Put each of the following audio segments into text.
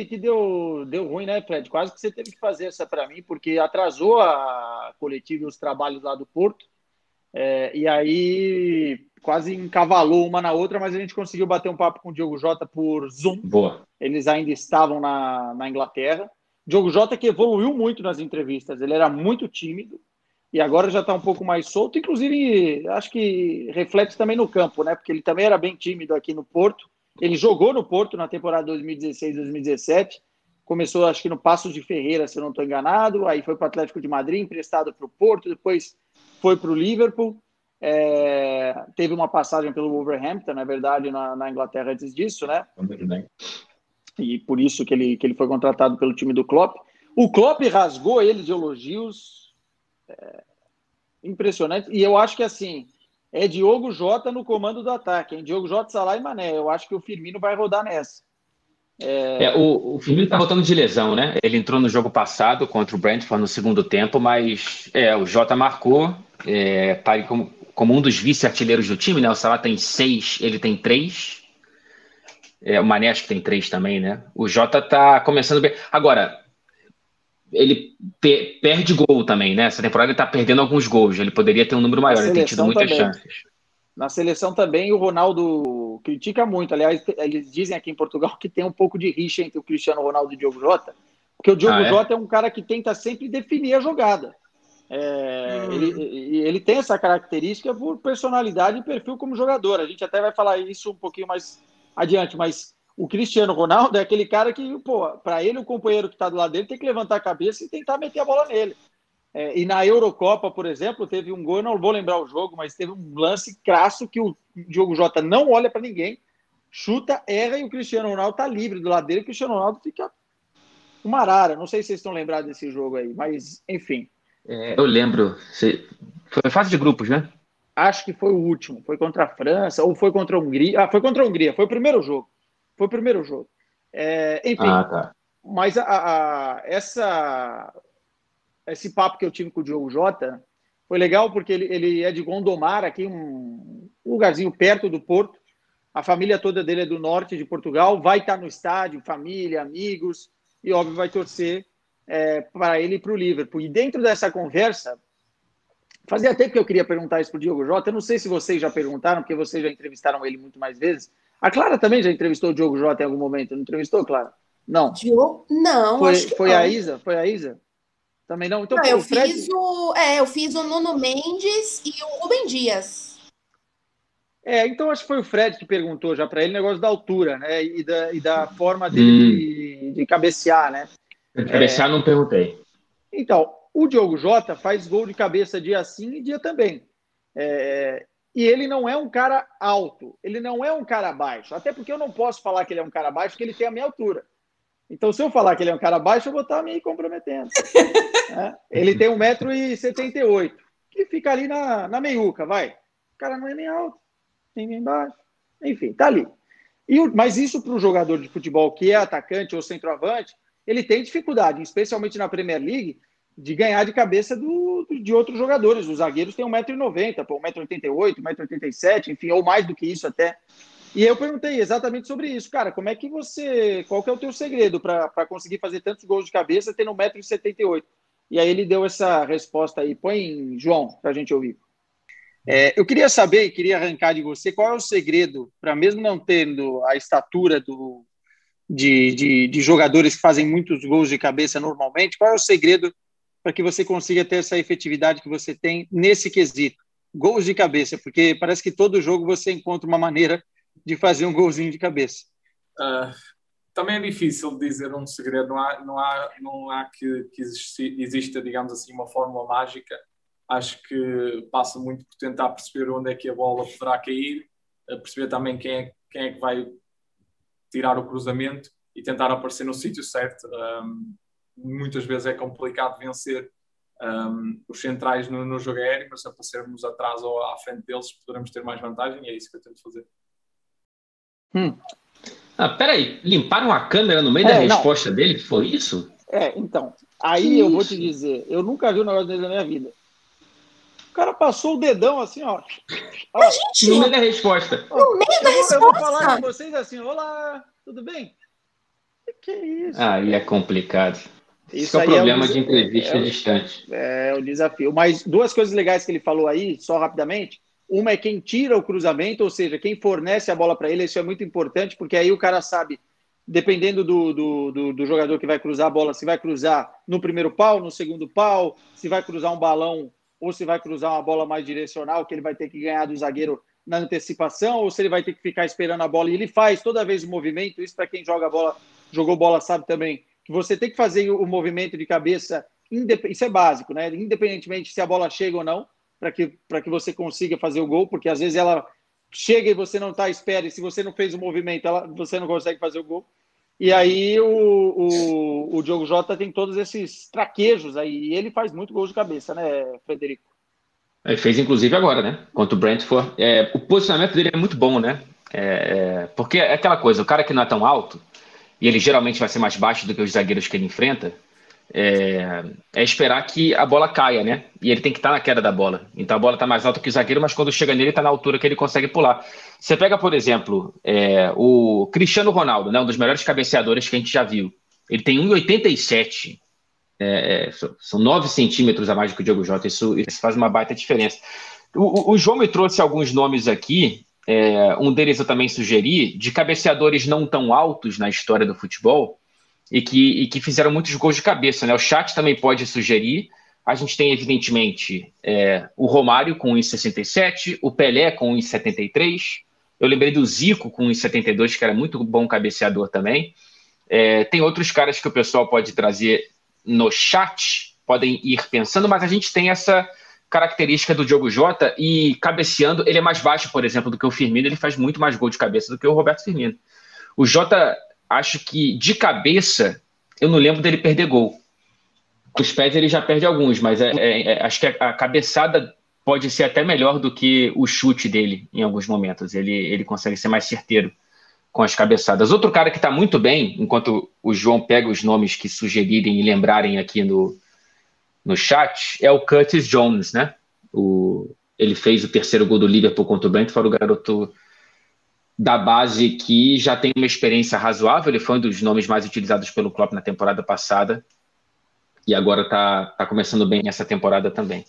que deu ruim, né, Fred? Quase que você teve que fazer essa para mim, porque atrasou a coletiva e os trabalhos lá do Porto. E aí quase encavalou uma na outra, mas a gente conseguiu bater um papo com o Diogo Jota por Zoom. Boa. Eles ainda estavam na Inglaterra. Diogo Jota que evoluiu muito nas entrevistas. Ele era muito tímido e agora já está um pouco mais solto. Inclusive, acho que reflete também no campo, né? Porque ele também era bem tímido aqui no Porto. Ele jogou no Porto na temporada 2016-2017. Começou, acho que no Paços de Ferreira, se eu não estou enganado. Aí foi para o Atlético de Madrid, emprestado para o Porto. Depois foi para o Liverpool. Teve uma passagem pelo Wolverhampton, na verdade, na Inglaterra antes disso, né? Muito bem. E por isso que ele foi contratado pelo time do Klopp. O Klopp rasgou ele de elogios impressionantes. E eu acho que, assim, é Diogo Jota no comando do ataque. Hein? Diogo Jota, Salah e Mané. Eu acho que o Firmino vai rodar nessa. O Firmino tá voltando de lesão, né? Ele entrou no jogo passado contra o Brentford no segundo tempo, mas o Jota marcou, tá aí como um dos vice-artilheiros do time, né? O Salah tem 6, ele tem 3. O Mané acho que tem 3 também, né? O Jota tá começando bem. Agora, ele perde gol também, né? Essa temporada ele tá perdendo alguns gols. Ele poderia ter um número maior, ele tem tido muitas chances. Na seleção também o Ronaldo critica muito. Aliás, eles dizem aqui em Portugal que tem um pouco de rixa entre o Cristiano Ronaldo e o Diogo Jota, porque o Diogo Jota é um cara que tenta sempre definir a jogada. Ele tem essa característica por personalidade e perfil como jogador. A gente até vai falar isso um pouquinho mais adiante, mas o Cristiano Ronaldo é aquele cara que, para ele, o companheiro que está do lado dele tem que levantar a cabeça e tentar meter a bola nele. E na Eurocopa, por exemplo, teve um gol, eu não vou lembrar o jogo, mas teve um lance crasso que o Diogo Jota não olha para ninguém, chuta, erra e o Cristiano Ronaldo está livre do lado dele. O Cristiano Ronaldo fica uma arara. Não sei se vocês estão lembrados desse jogo aí, mas enfim. Eu lembro. Foi fase de grupos, né? Acho que foi o último. Foi contra a França ou foi contra a Hungria. Foi contra a Hungria. Foi o primeiro jogo. Enfim. Tá. Mas esse papo que eu tive com o Diogo Jota foi legal porque ele é de Gondomar, aqui um lugarzinho perto do Porto. A família toda dele é do norte de Portugal. Vai estar no estádio, família, amigos. E, óbvio, vai torcer para ele e para o Liverpool. E dentro dessa conversa, fazia tempo que eu queria perguntar isso para o Diogo Jota. Eu não sei se vocês já perguntaram, porque vocês já entrevistaram ele muito mais vezes. A Clara também já entrevistou o Diogo Jota em algum momento. Não entrevistou, Clara? Não. Não, acho que foi não. Foi a Isa? Também não? Então, não, eu fiz o Nuno Mendes e o Rubem Dias. Então acho que foi o Fred que perguntou já para ele o negócio da altura, né? E da forma dele de cabecear, né? De cabecear não perguntei. Então, o Diogo Jota faz gol de cabeça dia sim e dia também. E ele não é um cara alto, ele não é um cara baixo. Até porque eu não posso falar que ele é um cara baixo, porque ele tem a minha altura. Então, se eu falar que ele é um cara baixo, eu vou estar me comprometendo. Ele tem 1,78 m, que fica ali na meiuca, vai. O cara não é nem alto, nem baixo. Enfim, tá ali. Mas isso para o jogador de futebol que é atacante ou centroavante, ele tem dificuldade, especialmente na Premier League, de ganhar de cabeça de outros jogadores. Os zagueiros têm 1,90 m, 1,88 m, 1,87 m, enfim, ou mais do que isso até. E eu perguntei exatamente sobre isso. Cara, qual que é o teu segredo para conseguir fazer tantos gols de cabeça tendo 1,78 m? E aí ele deu essa resposta aí. Põe, João, para a gente ouvir. Eu queria saber e queria arrancar de você qual é o segredo para, mesmo não tendo a estatura de jogadores que fazem muitos gols de cabeça normalmente, qual é o segredo para que você consiga ter essa efetividade que você tem nesse quesito? Gols de cabeça, porque parece que todo jogo você encontra uma maneira de fazer um golzinho de cabeça. Também é difícil dizer um segredo. Não há que exista, digamos assim, uma fórmula mágica. Acho que passa muito por tentar perceber onde é que a bola poderá cair, perceber também quem é que vai tirar o cruzamento e tentar aparecer no sítio certo. Muitas vezes é complicado vencer os centrais no jogo aéreo, mas se aparecermos atrás ou à frente deles poderemos ter mais vantagem e é isso que eu tento fazer. Peraí, limparam a câmera no meio da resposta dele? Foi isso? Então, aí eu vou te dizer, eu nunca vi um negócio desse na minha vida. O cara passou o dedão assim, ó. Gente, no meio da resposta. No meio da resposta. Eu vou falar com vocês assim, olá, tudo bem? Que isso? Aí é complicado. Isso é o aí problema de entrevista distante. É o desafio. Mas duas coisas legais que ele falou aí, só rapidamente. Uma é quem tira o cruzamento, ou seja, quem fornece a bola para ele. Isso é muito importante, porque aí o cara sabe, dependendo do jogador que vai cruzar a bola, se vai cruzar no primeiro pau, no segundo pau, se vai cruzar um balão ou se vai cruzar uma bola mais direcional, que ele vai ter que ganhar do zagueiro na antecipação, ou se ele vai ter que ficar esperando a bola. E ele faz toda vez o movimento. Isso para quem joga bola, jogou bola, sabe também. Que você tem que fazer o movimento de cabeça, isso é básico, né? Independentemente se a bola chega ou não, para que você consiga fazer o gol, porque às vezes ela chega e você não está à espera, e se você não fez o movimento, você não consegue fazer o gol. E aí o Diogo Jota tem todos esses traquejos aí, e ele faz muito gol de cabeça, né, Frederico? Ele fez inclusive agora, né? Contra o Brentford. O posicionamento dele é muito bom, né? Porque é aquela coisa, o cara que não é tão alto, e ele geralmente vai ser mais baixo do que os zagueiros que ele enfrenta, esperar que a bola caia, né? E ele tem que estar na queda da bola. Então a bola está mais alta que o zagueiro, mas quando chega nele está na altura que ele consegue pular. Você pega, por exemplo, o Cristiano Ronaldo, né? Um dos melhores cabeceadores que a gente já viu. Ele tem 1,87. São 9 centímetros a mais do que o Diogo Jota. Isso faz uma baita diferença. O João me trouxe alguns nomes aqui. Um deles eu também sugeri, de cabeceadores não tão altos na história do futebol, e que fizeram muitos gols de cabeça, né? O chat também pode sugerir. A gente tem, evidentemente, o Romário com 1,67, o Pelé com 1,73. Eu lembrei do Zico com 1,72, que era muito bom cabeceador também. Tem outros caras que o pessoal pode trazer no chat, podem ir pensando, mas a gente tem essa característica do Diogo Jota, e cabeceando, ele é mais baixo, por exemplo, do que o Firmino. Ele faz muito mais gol de cabeça do que o Roberto Firmino. O Jota, acho que de cabeça, eu não lembro dele perder gol. Com os pés ele já perde alguns, mas acho que a cabeçada pode ser até melhor do que o chute dele em alguns momentos. Ele consegue ser mais certeiro com as cabeçadas. Outro cara que está muito bem, enquanto o João pega os nomes que sugerirem e lembrarem aqui no chat, é o Curtis Jones, né? Ele fez o terceiro gol do Liverpool contra o Brentford, o garoto da base que já tem uma experiência razoável. Ele foi um dos nomes mais utilizados pelo Klopp na temporada passada e agora tá começando bem essa temporada também.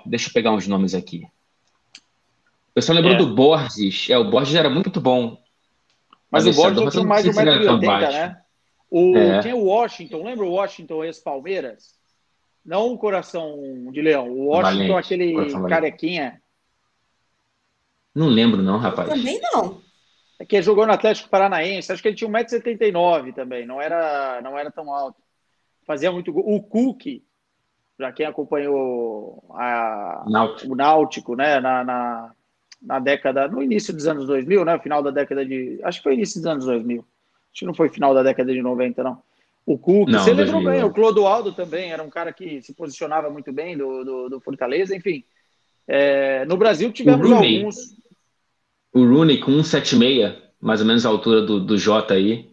Deixa eu pegar uns nomes aqui. O pessoal lembrou do Borges. O Borges era muito bom. Mas o Borges tinha mais de 1,80 m, né? Tinha o Washington, lembra o Washington ex-Palmeiras? Não o coração de leão, o Washington, valente, aquele carequinha. Não lembro não, rapaz. Eu também não. Que jogou no Atlético Paranaense, acho que ele tinha 1,79 m também, não era tão alto. Fazia muito gol. O Cook, para quem acompanhou o Náutico, né, na década, no início dos anos 2000, né, final da década acho que foi início dos anos 2000. Acho que não foi final da década de 90, não. O Cook, você lembrou bem, o Clodoaldo também era um cara que se posicionava muito bem do Fortaleza, enfim. No Brasil tivemos alguns. O Rooney com 1,76, mais ou menos a altura do Jota aí.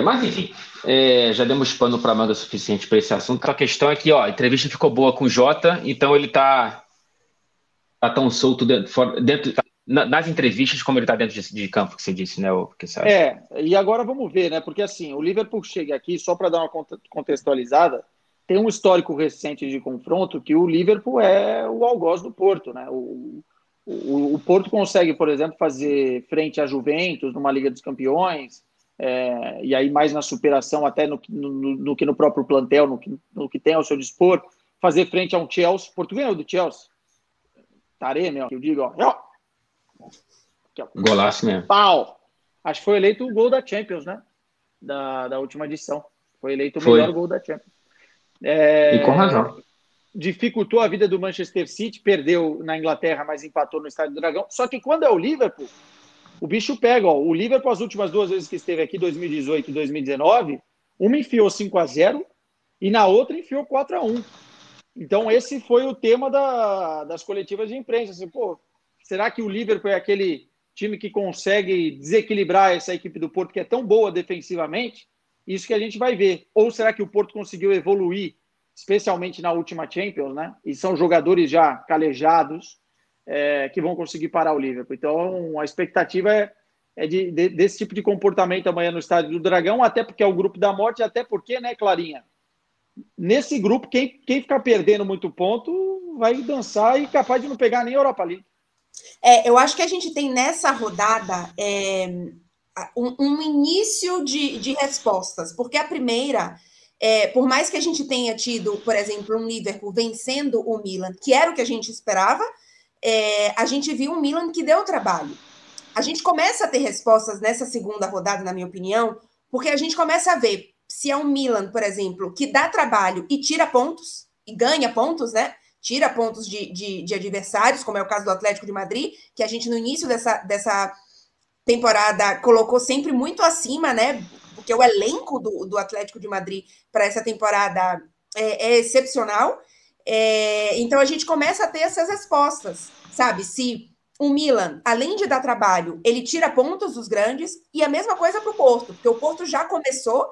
Mas enfim, já demos pano para manga suficiente para esse assunto. A questão é que a entrevista ficou boa com o Jota, então ele tá tão solto dentro nas entrevistas como ele está dentro de campo, que você disse, né? E agora vamos ver, né? Porque assim, o Liverpool chega aqui, só para dar uma contextualizada, tem um histórico recente de confronto que o Liverpool é o algoz do Porto, né? O Porto consegue, por exemplo, fazer frente à Juventus numa Liga dos Campeões, e aí mais na superação até no que no próprio plantel, no que tem ao seu dispor, fazer frente a um Chelsea. Porto ganhou do Chelsea. Taremi, que eu digo, golaço mesmo. Pau! Acho que foi eleito o gol da Champions, né? Da última edição. Foi eleito o melhor gol da Champions. E com razão. Dificultou a vida do Manchester City, perdeu na Inglaterra, mas empatou no Estádio do Dragão. Só que quando é o Liverpool, o bicho pega. O Liverpool, as últimas duas vezes que esteve aqui, 2018 e 2019, uma enfiou 5-0 e na outra enfiou 4-1. Então, esse foi o tema das coletivas de imprensa. Assim, será que o Liverpool é aquele time que consegue desequilibrar essa equipe do Porto, que é tão boa defensivamente? Isso que a gente vai ver. Ou será que o Porto conseguiu evoluir, especialmente na última Champions, né? E são jogadores já calejados que vão conseguir parar o Liverpool. Então, a expectativa desse tipo de comportamento amanhã no Estádio do Dragão, até porque é o grupo da morte, até porque, né, Clarinha? Nesse grupo, quem ficar perdendo muito ponto vai dançar e capaz de não pegar nem a Europa League. Eu acho que a gente tem nessa rodada um início de respostas, porque a primeira, por mais que a gente tenha tido, por exemplo, um Liverpool vencendo o Milan, que era o que a gente esperava, a gente viu um Milan que deu trabalho. A gente começa a ter respostas nessa segunda rodada, na minha opinião, porque a gente começa a ver se é um Milan, por exemplo, que dá trabalho e tira pontos, e ganha pontos, né? Tira pontos de adversários, como é o caso do Atlético de Madrid, que a gente no início dessa temporada colocou sempre muito acima, né? Porque o elenco do Atlético de Madrid para essa temporada é excepcional. Então a gente começa a ter essas respostas, sabe? Se o Milan, além de dar trabalho, ele tira pontos dos grandes, e a mesma coisa para o Porto, porque o Porto já começou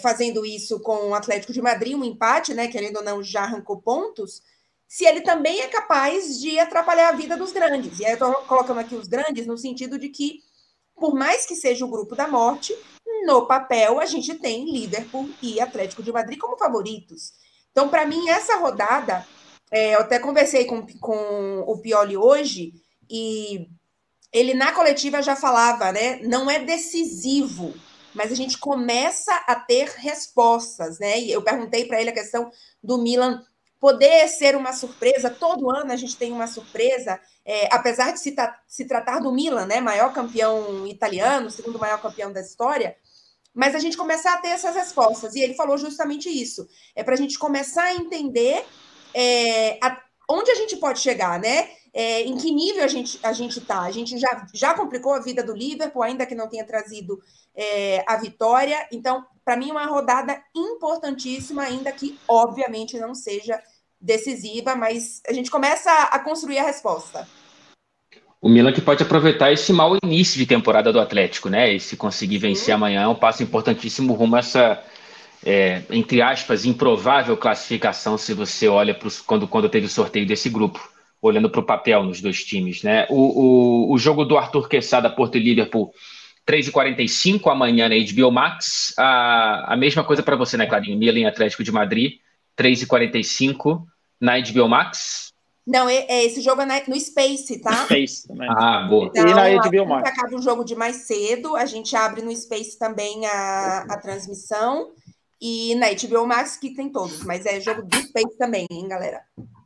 fazendo isso com o Atlético de Madrid, um empate, né? Querendo ou não, já arrancou pontos. Se ele também é capaz de atrapalhar a vida dos grandes. E aí eu estou colocando aqui os grandes no sentido de que, por mais que seja o grupo da morte, no papel a gente tem Liverpool e Atlético de Madrid como favoritos. Então, para mim, essa rodada, eu até conversei com o Pioli hoje, e ele na coletiva já falava, né? Não é decisivo, mas a gente começa a ter respostas, né? E eu perguntei para ele a questão do Milan poder ser uma surpresa. Todo ano a gente tem uma surpresa, apesar de se tratar do Milan, né? Maior campeão italiano, segundo maior campeão da história, mas a gente começar a ter essas respostas. E ele falou justamente isso. É para a gente começar a entender onde a gente pode chegar, né? Em que nível a gente está. A gente já complicou a vida do Liverpool, ainda que não tenha trazido a vitória. Então, para mim, é uma rodada importantíssima, ainda que, obviamente, não seja decisiva, mas a gente começa a construir a resposta. O Milan que pode aproveitar esse mau início de temporada do Atlético, né? E se conseguir vencer amanhã, é um passo importantíssimo rumo a essa, entre aspas, improvável classificação, se você olha quando teve o sorteio desse grupo, olhando para o papel nos dois times, né? O jogo do Arthur Quesada, Porto e Liverpool, 3h45 amanhã na HBO Max. A mesma coisa para você, né, Clarinho? Milan e Atlético de Madrid, 3h45 na HBO Max. Não, esse jogo é no Space, tá? Space também. Boa. Então, e na HBO Max. Acaba o jogo de mais cedo, a gente abre no Space também a transmissão, e na HBO Max que tem todos, mas é jogo do Space também, hein, galera?